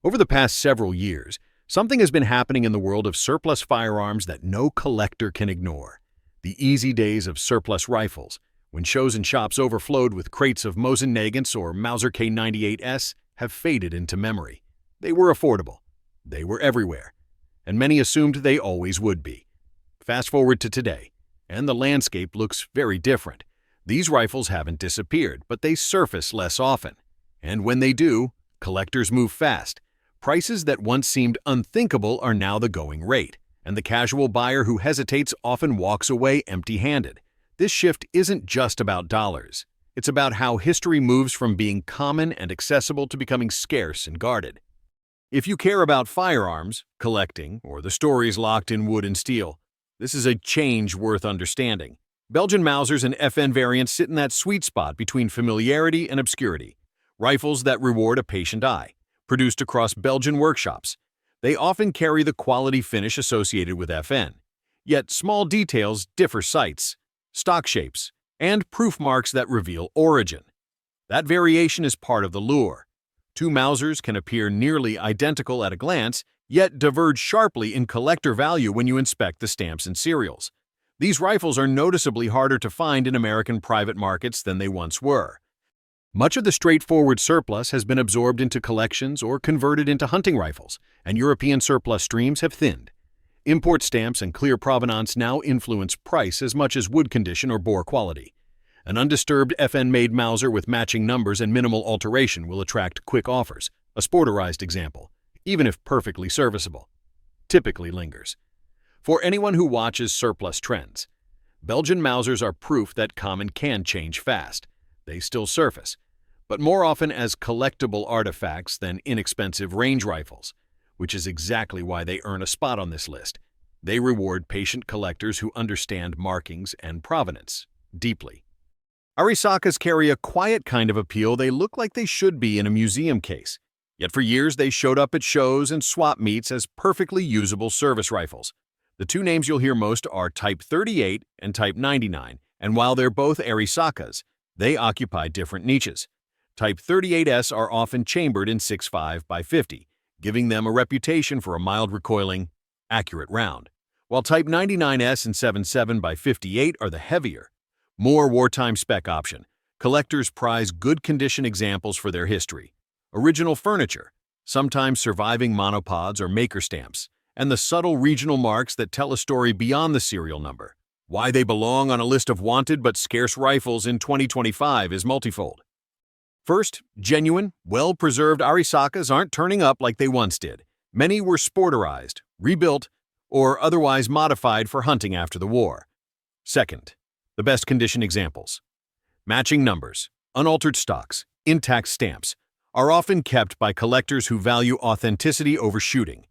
Over the past several years, something has been happening in the world of surplus firearms that no collector can ignore. The easy days of surplus rifles, when shows and shops overflowed with crates of Mosin-Nagants or Mauser K98s, have faded into memory. They were affordable. They were everywhere. And many assumed they always would be. Fast forward to today, and the landscape looks very different. These rifles haven't disappeared, but they surface less often. And when they do, collectors move fast. Prices that once seemed unthinkable are now the going rate, and the casual buyer who hesitates often walks away empty-handed. This shift isn't just about dollars. It's about how history moves from being common and accessible to becoming scarce and guarded. If you care about firearms, collecting, or the stories locked in wood and steel, this is a change worth understanding. Belgian Mausers and FN variants sit in that sweet spot between familiarity and obscurity. Rifles that reward a patient eye, produced across Belgian workshops. They often carry the quality finish associated with FN. Yet small details differ sights, stock shapes, and proof marks that reveal origin. That variation is part of the lure. Two Mausers can appear nearly identical at a glance, yet diverge sharply in collector value when you inspect the stamps and serials. These rifles are noticeably harder to find in American private markets than they once were. Much of the straightforward surplus has been absorbed into collections or converted into hunting rifles, and European surplus streams have thinned. Import stamps and clear provenance now influence price as much as wood condition or bore quality. An undisturbed FN-made Mauser with matching numbers and minimal alteration will attract quick offers. A sporterized example, even if perfectly serviceable, typically lingers. For anyone who watches surplus trends, Belgian Mausers are proof that common can change fast. They still surface, but more often as collectible artifacts than inexpensive range rifles, which is exactly why they earn a spot on this list. They reward patient collectors who understand markings and provenance deeply. Arisakas carry a quiet kind of appeal. They look like they should be in a museum case. Yet for years they showed up at shows and swap meets as perfectly usable service rifles. The two names you'll hear most are Type 38 and Type 99, and while they're both Arisakas, they occupy different niches. Type 38s are often chambered in 6.5 by 50, giving them a reputation for a mild recoiling, accurate round, while Type 99s and 7.7 by 58 are the heavier, more wartime spec option. Collectors prize good condition examples for their history, original furniture, sometimes surviving monopods or maker stamps, and the subtle regional marks that tell a story beyond the serial number. Why they belong on a list of wanted but scarce rifles in 2025 is multifold. First, genuine, well-preserved Arisakas aren't turning up like they once did. Many were sporterized, rebuilt, or otherwise modified for hunting after the war. Second, the best condition examples. Matching numbers, unaltered stocks, intact stamps are often kept by collectors who value authenticity over shooting.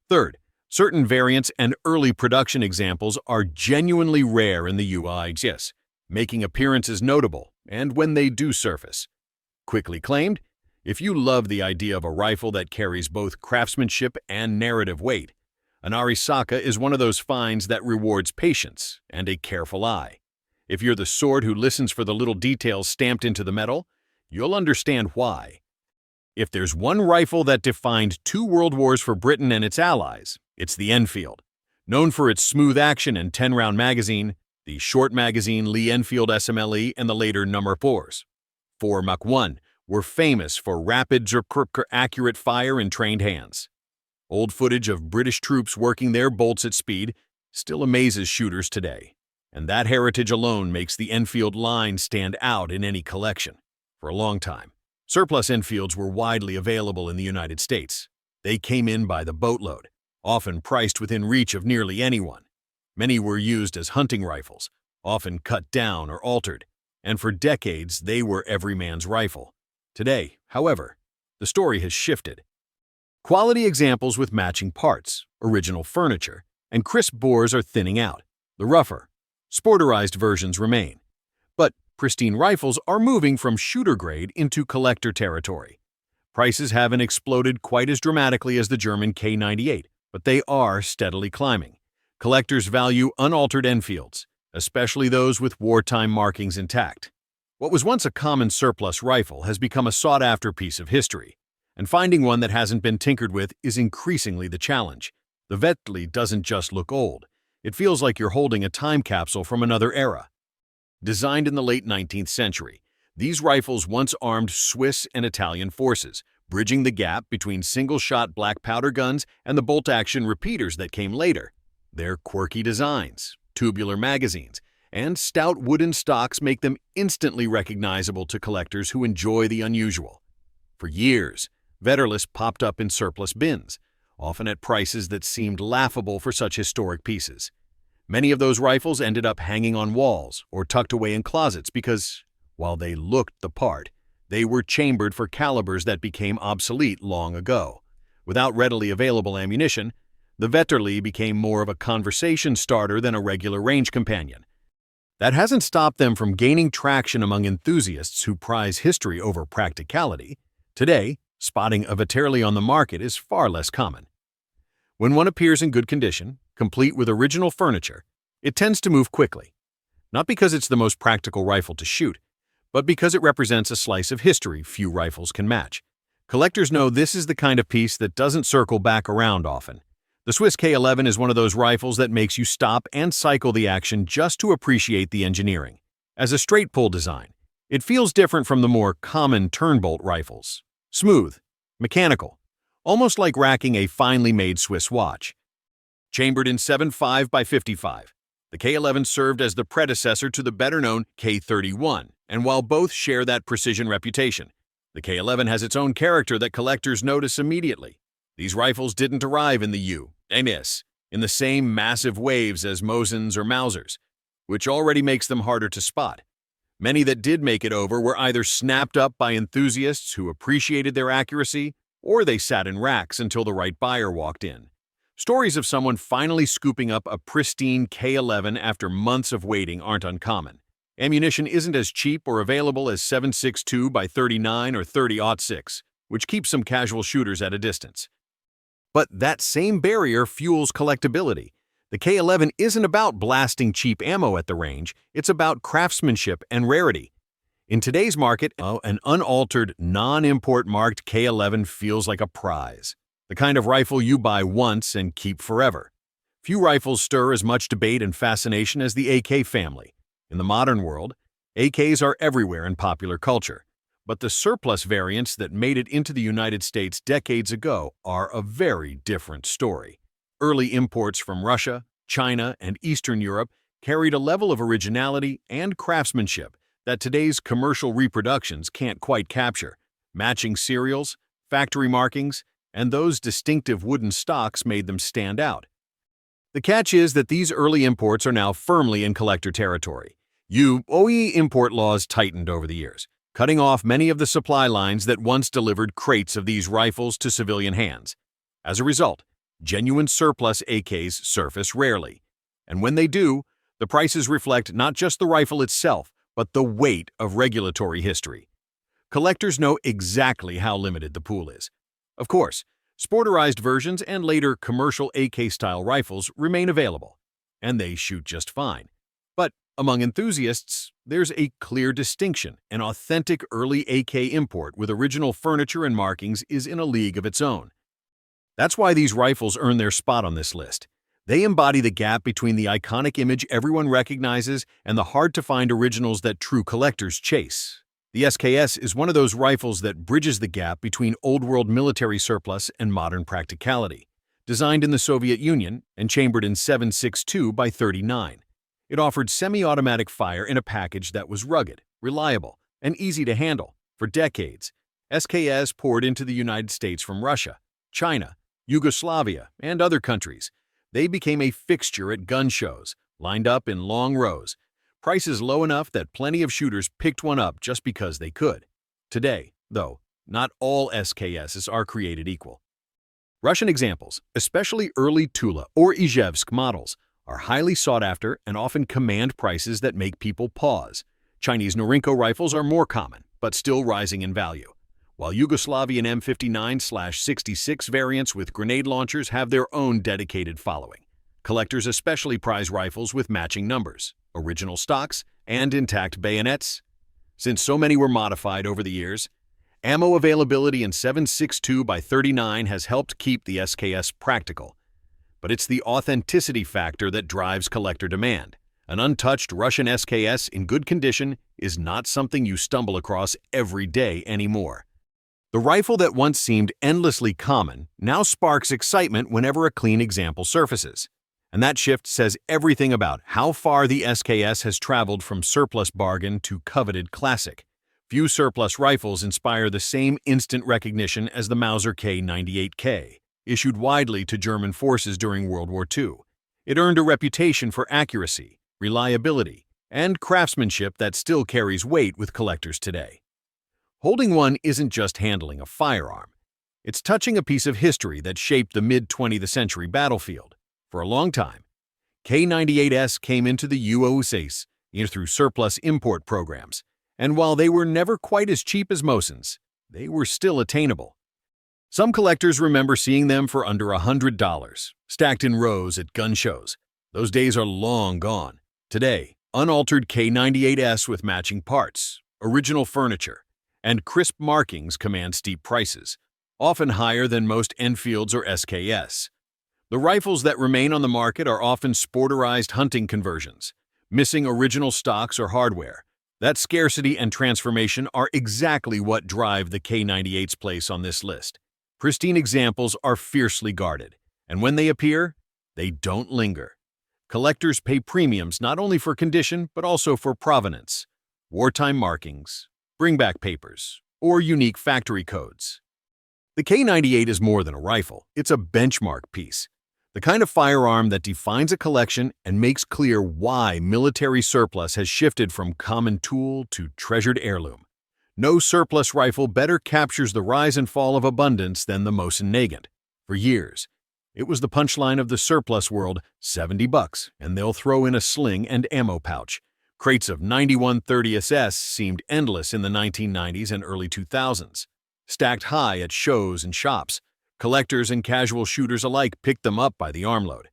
Third, certain variants and early production examples are genuinely rare in the US, making appearances notable, and when they do surface. Quickly claimed, if you love the idea of a rifle that carries both craftsmanship and narrative weight, an Arisaka is one of those finds that rewards patience and a careful eye. If you're the sword who listens for the little details stamped into the metal, you'll understand why. If there's one rifle that defined 2 world wars for Britain and its allies, it's the Enfield. Known for its smooth action and 10-round magazine, the short magazine Lee-Enfield SMLE and the later number 4s. 4 Mach 1 were famous for rapid, accurate fire in trained hands. Old footage of British troops working their bolts at speed still amazes shooters today, and that heritage alone makes the Enfield line stand out in any collection. For a long time, surplus Enfields were widely available in the United States. They came in by the boatload, often priced within reach of nearly anyone. Many were used as hunting rifles, often cut down or altered, and for decades they were every man's rifle. Today, however, the story has shifted. Quality examples with matching parts, original furniture, and crisp bores are thinning out. The rougher, sporterized versions remain. But pristine rifles are moving from shooter grade into collector territory. Prices haven't exploded quite as dramatically as the German K98, but they are steadily climbing. Collectors value unaltered Enfields, especially those with wartime markings intact. What was once a common surplus rifle has become a sought-after piece of history. and finding one that hasn't been tinkered with is increasingly the challenge. The Vetterli doesn't just look old. It feels like you're holding a time capsule from another era. Designed in the late 19th century, these rifles once armed Swiss and Italian forces, bridging the gap between single-shot black powder guns and the bolt-action repeaters that came later. Their quirky designs, tubular magazines, and stout wooden stocks make them instantly recognizable to collectors who enjoy the unusual. For years, Vetterli popped up in surplus bins, often at prices that seemed laughable for such historic pieces. Many of those rifles ended up hanging on walls or tucked away in closets because, while they looked the part, they were chambered for calibers that became obsolete long ago. Without readily available ammunition, the Vetterli became more of a conversation starter than a regular range companion. That hasn't stopped them from gaining traction among enthusiasts who prize history over practicality. Today, spotting a Vetterli on the market is far less common. When one appears in good condition, complete with original furniture, it tends to move quickly. Not because it's the most practical rifle to shoot, but because it represents a slice of history few rifles can match. Collectors know this is the kind of piece that doesn't circle back around often. The Swiss K11 is one of those rifles that makes you stop and cycle the action just to appreciate the engineering. As a straight pull design, it feels different from the more common turnbolt rifles. Smooth, mechanical, almost like racking a finely made Swiss watch. Chambered in 7.5 by 55, the K11 served as the predecessor to the better-known K31, and while both share that precision reputation, the K11 has its own character that collectors notice immediately. These rifles didn't arrive in the U.S. in the same massive waves as Mosins or Mausers, which already makes them harder to spot. Many that did make it over were either snapped up by enthusiasts who appreciated their accuracy, or they sat in racks until the right buyer walked in. Stories of someone finally scooping up a pristine K11 after months of waiting aren't uncommon. Ammunition isn't as cheap or available as 7.62 by 39 or 30-06, which keeps some casual shooters at a distance. But that same barrier fuels collectability. The K11 isn't about blasting cheap ammo at the range, it's about craftsmanship and rarity. In today's market, an unaltered, non-import marked K11 feels like a prize. The kind of rifle you buy once and keep forever. Few rifles stir as much debate and fascination as the AK family. In the modern world, AKs are everywhere in popular culture. But the surplus variants that made it into the United States decades ago are a very different story. Early imports from Russia, China, and Eastern Europe carried a level of originality and craftsmanship that today's commercial reproductions can't quite capture. Matching serials, factory markings, and those distinctive wooden stocks made them stand out. The catch is that these early imports are now firmly in collector territory. U.S. import laws tightened over the years, cutting off many of the supply lines that once delivered crates of these rifles to civilian hands. As a result, genuine surplus AKs surface rarely. And when they do, the prices reflect not just the rifle itself, but the weight of regulatory history. Collectors know exactly how limited the pool is. Of course, sporterized versions and later commercial AK-style rifles remain available, and they shoot just fine. But among enthusiasts, there's a clear distinction. An authentic early AK import with original furniture and markings is in a league of its own. That's why these rifles earn their spot on this list. They embody the gap between the iconic image everyone recognizes and the hard-to-find originals that true collectors chase. The SKS is one of those rifles that bridges the gap between old-world military surplus and modern practicality. Designed in the Soviet Union and chambered in 7.62 by 39. It offered semi-automatic fire in a package that was rugged, reliable, and easy to handle. For decades, SKS poured into the United States from Russia, China, Yugoslavia, and other countries. They became a fixture at gun shows, lined up in long rows, prices low enough that plenty of shooters picked one up just because they could. Today, though, not all SKSs are created equal. Russian examples, especially early Tula or Izhevsk models, are highly sought after and often command prices that make people pause. Chinese Norinco rifles are more common, but still rising in value, while Yugoslavian M59/66 variants with grenade launchers have their own dedicated following. Collectors especially prize rifles with matching numbers, original stocks, and intact bayonets. Since so many were modified over the years, Ammo availability in 7.62 by 39 has helped keep the SKS practical. But it's the authenticity factor that drives collector demand. An untouched Russian SKS in good condition is not something you stumble across every day anymore. The rifle that once seemed endlessly common now sparks excitement whenever a clean example surfaces. And that shift says everything about how far the SKS has traveled from surplus bargain to coveted classic. Few surplus rifles inspire the same instant recognition as the Mauser K98K, issued widely to German forces during World War II. It earned a reputation for accuracy, reliability, and craftsmanship that still carries weight with collectors today. Holding one isn't just handling a firearm. It's touching a piece of history that shaped the mid-20th century battlefield. For a long time, K98s came into the US through surplus import programs, and while they were never quite as cheap as Mosins, they were still attainable. Some collectors remember seeing them for under $100, stacked in rows at gun shows. Those days are long gone. Today, unaltered K98s with matching parts, original furniture, and crisp markings command steep prices, often higher than most Enfields or SKS. The rifles that remain on the market are often sporterized hunting conversions, missing original stocks or hardware. That scarcity and transformation are exactly what drive the K98's place on this list. Pristine examples are fiercely guarded, and when they appear, they don't linger. Collectors pay premiums not only for condition but also for provenance, wartime markings, bring-back papers, or unique factory codes. The K98 is more than a rifle, it's a benchmark piece. The kind of firearm that defines a collection and makes clear why military surplus has shifted from common tool to treasured heirloom. No surplus rifle better captures the rise and fall of abundance than the Mosin-Nagant. For years, it was the punchline of the surplus world, $70, and they'll throw in a sling and ammo pouch. Crates of 9130 SS seemed endless in the 1990s and early 2000s. Stacked high at shows and shops, collectors and casual shooters alike picked them up by the armload.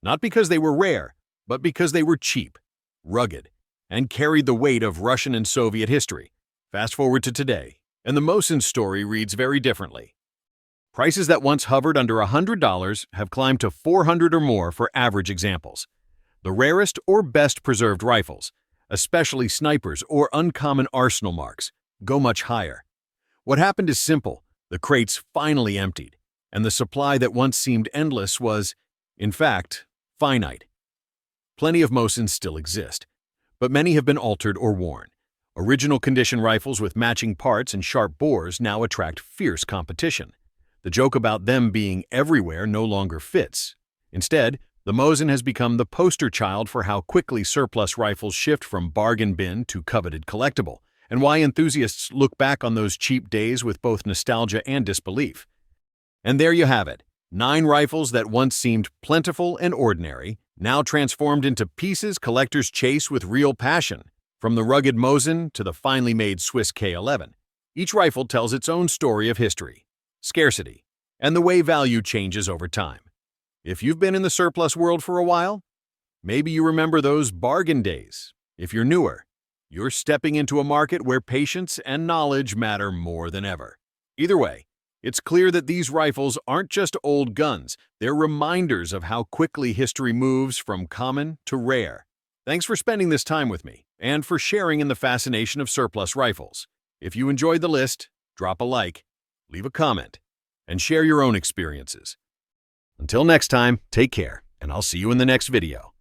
Not because they were rare, but because they were cheap, rugged, and carried the weight of Russian and Soviet history. Fast forward to today, and the Mosin story reads very differently. Prices that once hovered under $100 have climbed to $400 or more for average examples. The rarest or best preserved rifles, especially snipers or uncommon arsenal marks, go much higher. What happened is simple. The crates finally emptied, and the supply that once seemed endless was, in fact, finite. Plenty of Mosins still exist, but many have been altered or worn. Original condition rifles with matching parts and sharp bores now attract fierce competition. The joke about them being everywhere no longer fits. Instead, the Mosin has become the poster child for how quickly surplus rifles shift from bargain bin to coveted collectible, and why enthusiasts look back on those cheap days with both nostalgia and disbelief. And there you have it, 9 rifles that once seemed plentiful and ordinary, now transformed into pieces collectors chase with real passion. From the rugged Mosin to the finely made Swiss K11, each rifle tells its own story of history, scarcity, and the way value changes over time. If you've been in the surplus world for a while, maybe you remember those bargain days. If you're newer, you're stepping into a market where patience and knowledge matter more than ever. Either way, it's clear that these rifles aren't just old guns, they're reminders of how quickly history moves from common to rare. Thanks for spending this time with me, and for sharing in the fascination of surplus rifles. If you enjoyed the list, drop a like, leave a comment, and share your own experiences. Until next time, take care, and I'll see you in the next video.